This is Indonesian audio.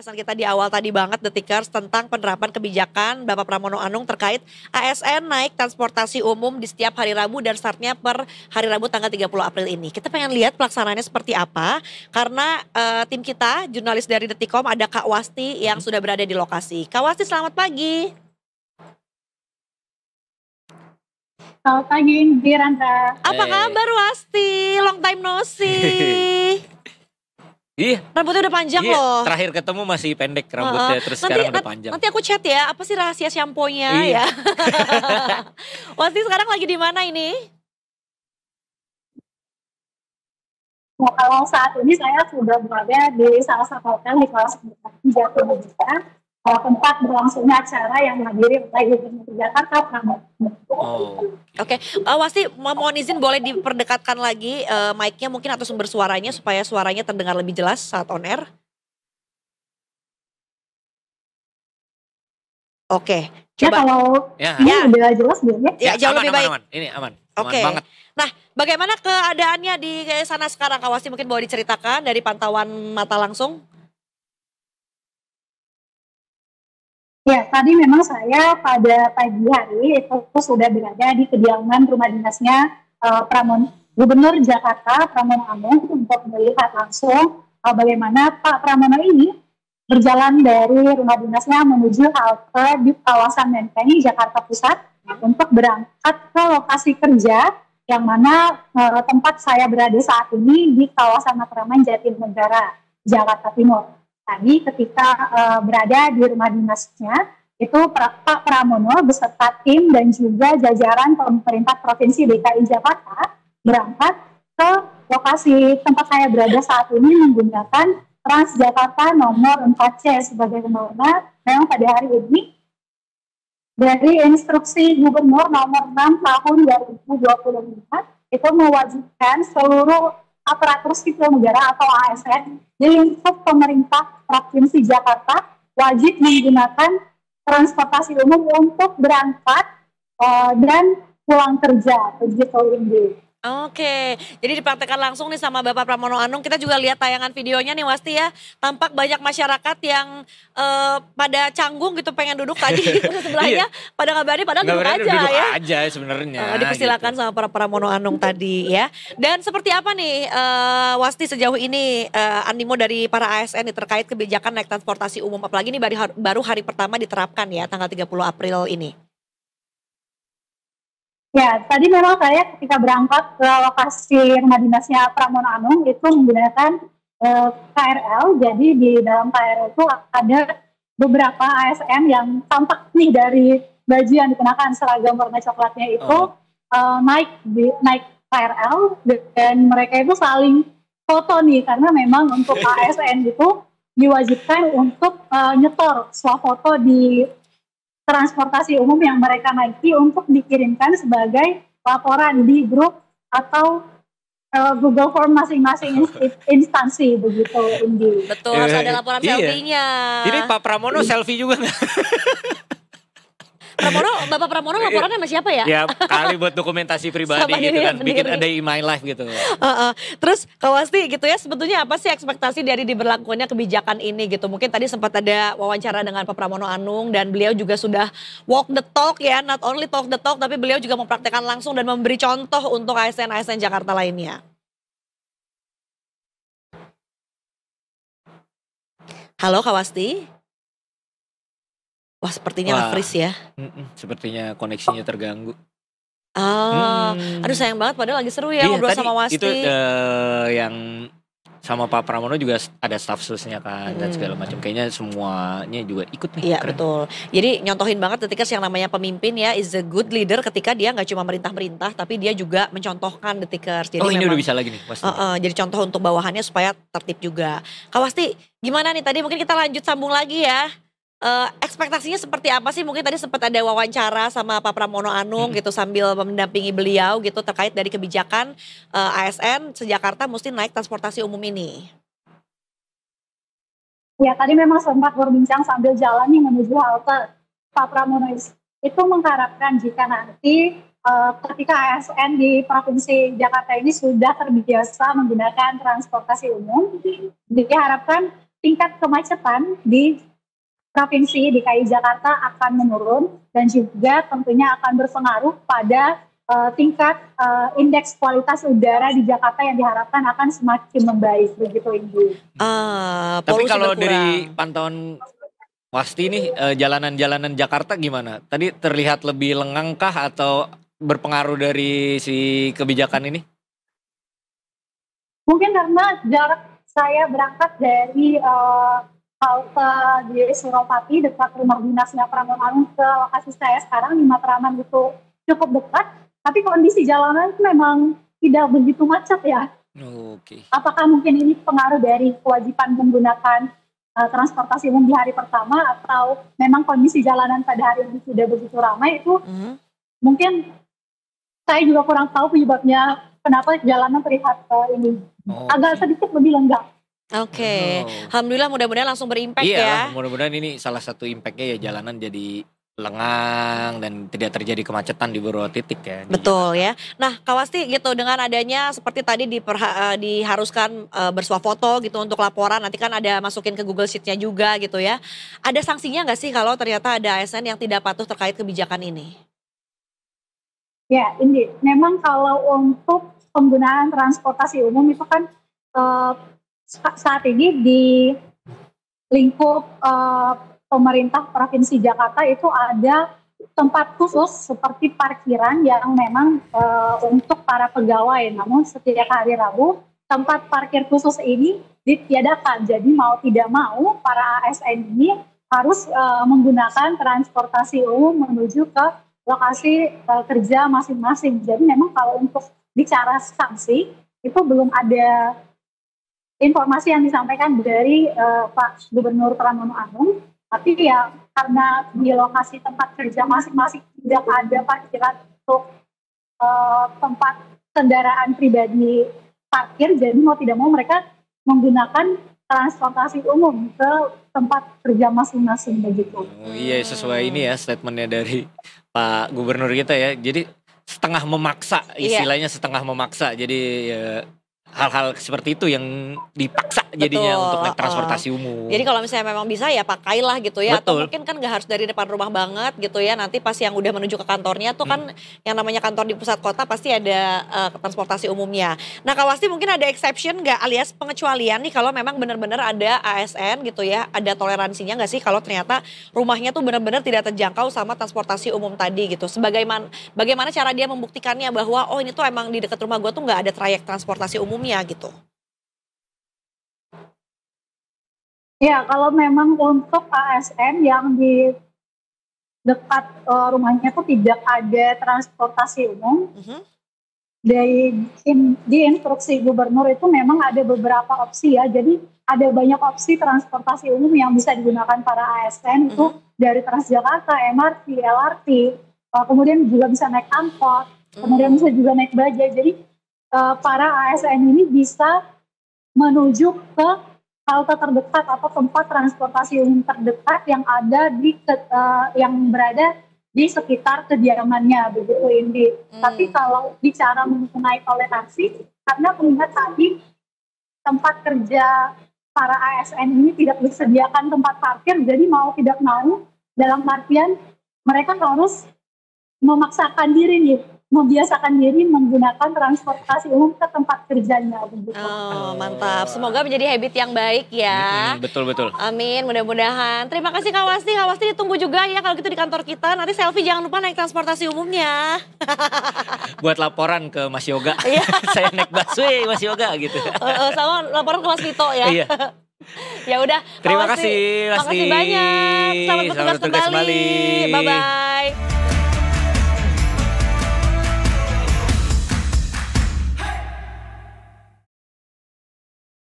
pembahasan kita di awal tadi banget Detikers tentang penerapan kebijakan Bapak Pramono Anung terkait ASN naik transportasi umum di setiap hari Rabu dan startnya per hari Rabu tanggal 30 April ini. Kita pengen lihat pelaksanaannya seperti apa karena tim kita jurnalis dari Detikom ada Kak Wasti yang sudah berada di lokasi. Kak Wasti, selamat pagi. Selamat pagi, Randra. Apa kabar Wasti? Long time no see. Iya. Rambutnya udah panjang loh. Terakhir ketemu masih pendek rambutnya, terus sekarang udah panjang. Nanti aku chat ya, apa sih rahasia shampoo-nya ya? Wasti sekarang lagi di mana ini? Nah, kalau saat ini saya sudah berada di salah satu hotel di kawasan Jatinegara, tempat berlangsungnya acara yang dihadiri oleh Gubernur Jakarta Pramono. Oke, Wasti mohon izin boleh diperdekatkan lagi mic-nya mungkin atau sumber suaranya supaya suaranya terdengar lebih jelas saat on air. Oke, coba. Ya kalau ini udah jelas belum ya? Ya jauh lebih baik. Aman. Ini aman. Oke. Banget. Nah, bagaimana keadaannya di sana sekarang Kak Wasti, mungkin boleh diceritakan dari pantauan mata langsung? Ya, tadi memang saya pada pagi hari itu sudah berada di kediaman rumah dinasnya Gubernur Jakarta Pramono Anung untuk melihat langsung bagaimana Pak Pramono ini berjalan dari rumah dinasnya menuju halte di kawasan Menteng, Jakarta Pusat untuk berangkat ke lokasi kerja yang mana tempat saya berada saat ini di kawasan Matraman Jatinegara, Jakarta Timur. Tadi ketika berada di rumah dinasnya, itu Pak Pramono beserta tim dan juga jajaran pemerintah Provinsi DKI Jakarta berangkat ke lokasi tempat saya berada saat ini menggunakan Transjakarta nomor 4C sebagai pembangunan. Memang pada hari ini dari instruksi Gubernur nomor 6 tahun 2024 itu mewajibkan seluruh aparatur sipil negara atau ASN di lingkup pemerintah Provinsi Jakarta wajib menggunakan transportasi umum untuk berangkat dan pulang kerja, begitu Indi. Oke, jadi dipraktekkan langsung nih sama Bapak Pramono Anung. Kita juga lihat tayangan videonya nih Wasti ya. Tampak banyak masyarakat yang pada canggung gitu pengen duduk tadi sebelahnya. Pada ngabarin padahal duduk aja duduk ya. aja sebenarnya. Dipersilakan gitu sama para Pramono Anung tadi ya. Dan seperti apa nih Wasti sejauh ini animo dari para ASN terkait kebijakan naik transportasi umum. Apalagi ini baru hari pertama diterapkan ya tanggal 30 April ini. Ya, tadi memang saya ketika berangkat ke lokasi rumah dinasnya Pramono Anung itu menggunakan KRL. Jadi di dalam KRL itu ada beberapa ASN yang tampak nih dari baju yang dikenakan seragam warna coklatnya itu naik KRL dan mereka itu saling foto nih karena memang untuk ASN itu diwajibkan untuk nyetor swafoto di transportasi umum yang mereka naiki untuk dikirimkan sebagai laporan di grup atau Google Form masing-masing instansi begitu Indi. Betul, harus ada laporan selfie-nya. Ini Pak Pramono selfie juga nggak? Bapak Pramono laporannya sama siapa ya? Ya kali buat dokumentasi pribadi gitu kan, bikin ada in my life gitu. Terus Kak Wasti gitu ya, sebetulnya apa sih ekspektasi dari diberlakukannya kebijakan ini gitu? Mungkin tadi sempat ada wawancara dengan Pak Pramono Anung dan beliau juga sudah walk the talk ya, not only talk the talk tapi beliau juga mempraktekkan langsung dan memberi contoh untuk ASN-ASN Jakarta lainnya. Halo Kak Wasti? Wah sepertinya nge-freeze ya. Sepertinya koneksinya terganggu. Aduh sayang banget padahal lagi seru ya ngobrol sama Wasti. Itu yang sama Pak Pramono juga ada staff susnya kan dan segala macam. Kayaknya semuanya juga ikut nih. Iya betul. Jadi nyontohin banget ketika yang namanya pemimpin ya is a good leader ketika dia gak cuma merintah-merintah tapi dia juga mencontohkan Detikers. Jadi ini memang, udah bisa lagi nih Wasti. Jadi contoh untuk bawahannya supaya tertib juga. Kak Wasti gimana nih tadi mungkin kita lanjut sambung lagi ya. Ekspektasinya seperti apa sih? Mungkin tadi sempat ada wawancara sama Pak Pramono Anung gitu sambil mendampingi beliau gitu terkait dari kebijakan ASN se-Jakarta mesti naik transportasi umum ini. Ya tadi memang sempat berbincang sambil jalan nih menuju halte. Pak Pramono itu mengharapkan jika nanti ketika ASN di Provinsi Jakarta ini sudah terbiasa menggunakan transportasi umum, diharapkan tingkat kemacetan di Provinsi DKI Jakarta akan menurun dan juga tentunya akan berpengaruh pada tingkat indeks kualitas udara di Jakarta yang diharapkan akan semakin membaik begitu Indi. Tapi kalau dari pantauan Wasti nih jalanan-jalanan Jakarta gimana? Tadi terlihat lebih lengang kah atau berpengaruh dari si kebijakan ini? Mungkin karena jarak saya berangkat dari halte di Suropati dekat rumah dinasnya Pramono Anung ke lokasi saya sekarang di Matraman itu cukup dekat, tapi kondisi jalanan itu memang tidak begitu macet ya. Oke. Apakah mungkin ini pengaruh dari kewajiban menggunakan transportasi umum di hari pertama atau memang kondisi jalanan pada hari ini sudah begitu ramai itu mungkin saya juga kurang tahu penyebabnya kenapa jalanan terlihat ini agak sedikit lebih lengang. Oke. Alhamdulillah mudah-mudahan langsung berimpact ya. Iya, mudah-mudahan ini salah satu impactnya ya jalanan jadi lengang dan tidak terjadi kemacetan di beberapa titik ya. Betul ya. Nah, Kak Wasti gitu dengan adanya seperti tadi diharuskan bersuah foto gitu untuk laporan, nanti kan ada masukin ke Google Sheet-nya juga gitu ya. Ada sanksinya nggak sih kalau ternyata ada ASN yang tidak patuh terkait kebijakan ini? Ya, ini memang kalau untuk penggunaan transportasi umum itu kan saat ini di lingkup pemerintah Provinsi Jakarta itu ada tempat khusus seperti parkiran yang memang untuk para pegawai. Namun setiap hari Rabu tempat parkir khusus ini ditiadakan. Jadi mau tidak mau para ASN ini harus menggunakan transportasi umum menuju ke lokasi kerja masing-masing. Jadi memang kalau untuk bicara sanksi itu belum ada informasi yang disampaikan dari Pak Gubernur Pramono Anung, tapi ya karena di lokasi tempat kerja masing-masing tidak ada parkiran untuk tempat kendaraan pribadi parkir, jadi mau tidak mau mereka menggunakan transportasi umum ke tempat kerja masing-masing begitu. Oh iya, sesuai ini ya statementnya dari Pak Gubernur kita ya. Jadi setengah memaksa, istilahnya setengah memaksa. Jadi ya hal-hal seperti itu yang dipaksa jadinya untuk naik transportasi umum. Jadi kalau misalnya memang bisa ya pakailah gitu ya. Betul. Atau mungkin kan gak harus dari depan rumah banget gitu ya. Nanti pas yang udah menuju ke kantornya tuh kan yang namanya kantor di pusat kota pasti ada transportasi umumnya. Nah Kak Wasti mungkin ada exception gak alias pengecualian nih kalau memang benar-benar ada ASN gitu ya. Ada toleransinya gak sih kalau ternyata rumahnya tuh benar-benar tidak terjangkau sama transportasi umum tadi gitu. Bagaimana cara dia membuktikannya bahwa oh ini tuh emang di dekat rumah gue tuh gak ada trayek transportasi umumnya gitu. Ya, kalau memang untuk ASN yang di dekat rumahnya itu tidak ada transportasi umum, di instruksi gubernur itu memang ada beberapa opsi ya. Jadi ada banyak opsi transportasi umum yang bisa digunakan para ASN itu dari Transjakarta, MRT, LRT, kemudian juga bisa naik angkot, kemudian bisa juga naik bajai. Jadi para ASN ini bisa menuju ke halte terdekat atau tempat transportasi umum terdekat yang ada yang berada di sekitar kediamannya begitu Indi. Tapi kalau bicara mengenai toleransi, karena mengingat tadi tempat kerja para ASN ini tidak disediakan tempat parkir, jadi mau tidak mau dalam artian mereka harus memaksakan diri nih, membiasakan diri menggunakan transportasi umum ke tempat kerjanya begitu. Oh, mantap. Semoga menjadi habit yang baik ya. Betul. Amin, mudah-mudahan. Terima kasih Kak Wasti. Kak Wasti ditunggu juga ya kalau gitu di kantor kita. Nanti selfie jangan lupa naik transportasi umumnya. Buat laporan ke Mas Yoga. Saya naik busway Mas Yoga gitu. Sama laporan ke Mas Vito ya. Iya. Ya udah. Terima kasih Wasti. Makasih banyak. Selamat bertugas kembali. Bye-bye.